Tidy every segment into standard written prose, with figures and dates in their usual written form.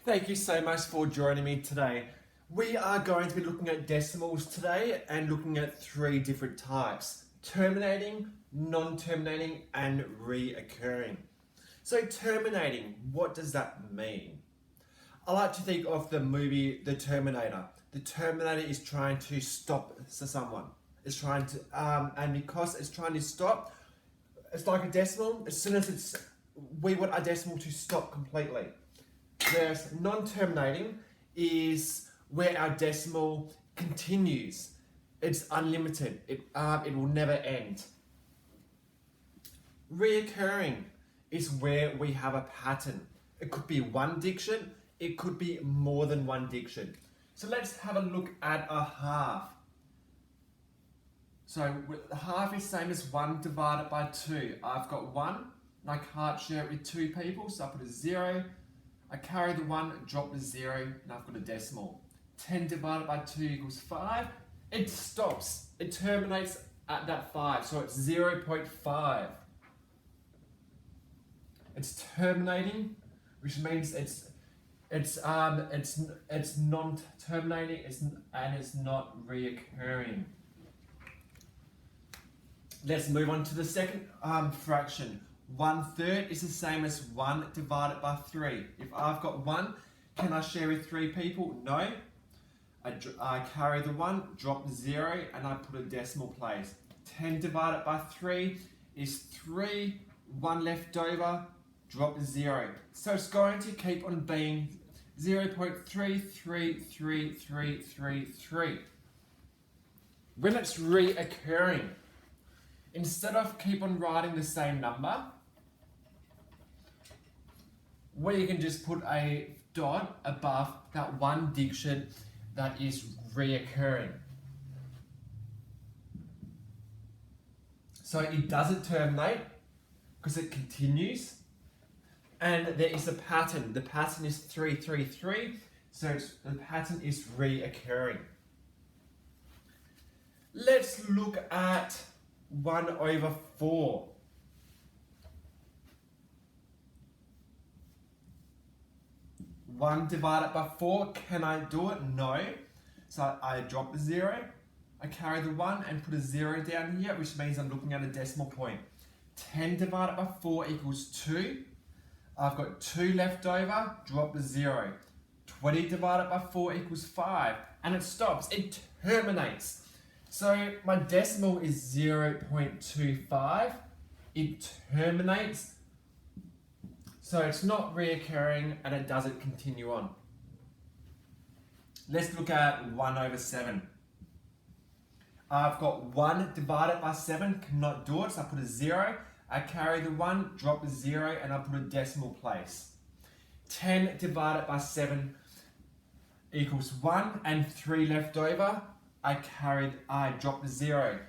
Thank you so much for joining me today. We are going to be looking at decimals today and looking at three different types: terminating, non-terminating, and reoccurring. So terminating, what does that mean? I like to think of the movie The Terminator. The Terminator is trying to stop someone. It's trying to, and because it's trying to stop, it's like a decimal. As soon as we want our decimal to stop completely. Whereas non-terminating is where our decimal continues. It's unlimited. It will never end. Reoccurring is where we have a pattern. It could be one diction. It could be more than one diction. So let's have a look at a half. So half is same as 1 divided by 2. I've got 1 and I can't share it with 2 people, so I put a 0. I carry the 1, drop the 0, and I've got a decimal. 10 divided by 2 equals 5. It stops. It terminates at that 5, so it's 0.5. It's terminating, which means it's non-terminating and it's not reoccurring. Let's move on to the second fraction. 1/3 is the same as 1 divided by 3. If I've got 1, can I share with 3 people? No. I carry the 1, drop the 0, and I put a decimal place. 10 divided by 3 is 3. 1 left over, drop the 0. So it's going to keep on being 0.333333. When it's reoccurring, instead of keep on writing the same number, we can just put a dot above that one diction that is reoccurring. So it doesn't terminate because it continues, and there is a pattern. The pattern is 333, so the pattern is reoccurring. Let's look at 1/4. 1 divided by 4, can I do it? No. So I drop the 0, I carry the 1 and put a 0 down here, which means I'm looking at a decimal point. 10 divided by 4 equals 2. I've got 2 left over, drop the 0. 20 divided by 4 equals 5. And it stops, it terminates. So my decimal is 0.25. It terminates. So it's not reoccurring and it doesn't continue on. Let's look at 1/7. I've got 1 divided by 7, cannot do it, so I put a 0. I carry the 1, drop the 0, and I put a decimal place. 10 divided by 7 equals 1 and 3 left over. I drop the 0.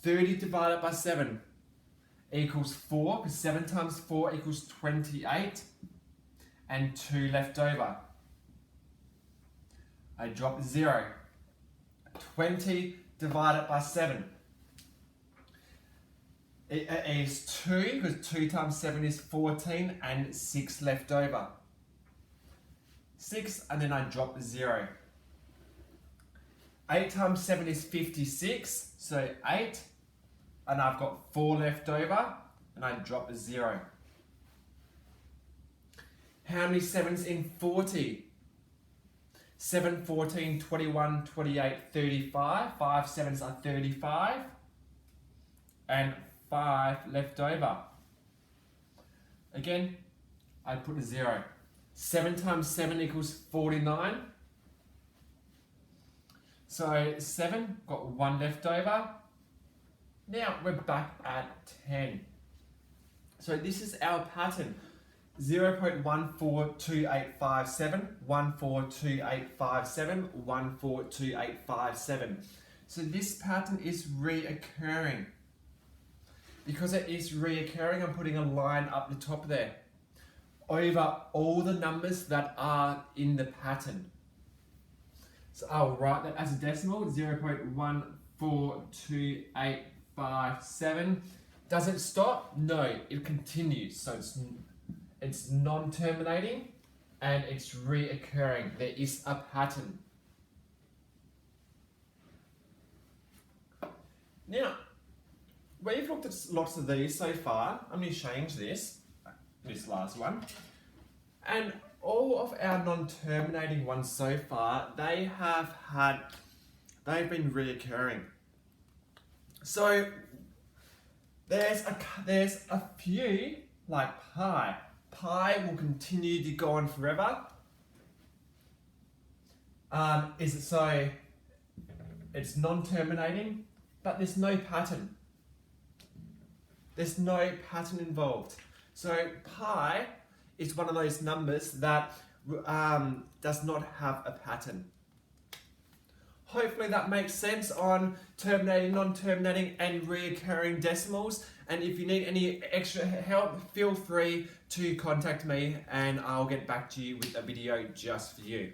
30 divided by 7 equals 4, because 7 times 4 equals 28, and 2 left over. I drop 0. 20 divided by 7 is 2, because 2 times 7 is 14, and 6 left over. 6, and then I drop the 0. 8 times 7 is 56, so 8, and I've got 4 left over, and I drop a 0. How many 7s in 40? 7, 14, 21, 28, 35. 5 7s are 35, and 5 left over. Again, I put a 0. 7 times 7 equals 49. So 7, got 1 left over. Now we're back at 10. So this is our pattern. 0.142857, 142857, 142857. So this pattern is reoccurring. Because it is reoccurring, I'm putting a line up the top there over all the numbers that are in the pattern. So I'll write that as a decimal, 0.142857. Does it stop? No, it continues. So it's non-terminating and it's reoccurring. There is a pattern. Now, we've looked at lots of these so far. I'm going to change this last one. And all of our non-terminating ones so far, they've been reoccurring. So there's a few like pi. Pi will continue to go on forever. It's non-terminating, but there's no pattern. There's no pattern involved. So pi is one of those numbers that does not have a pattern. Hopefully that makes sense on terminating, non-terminating and reoccurring decimals. And if you need any extra help, feel free to contact me and I'll get back to you with a video just for you.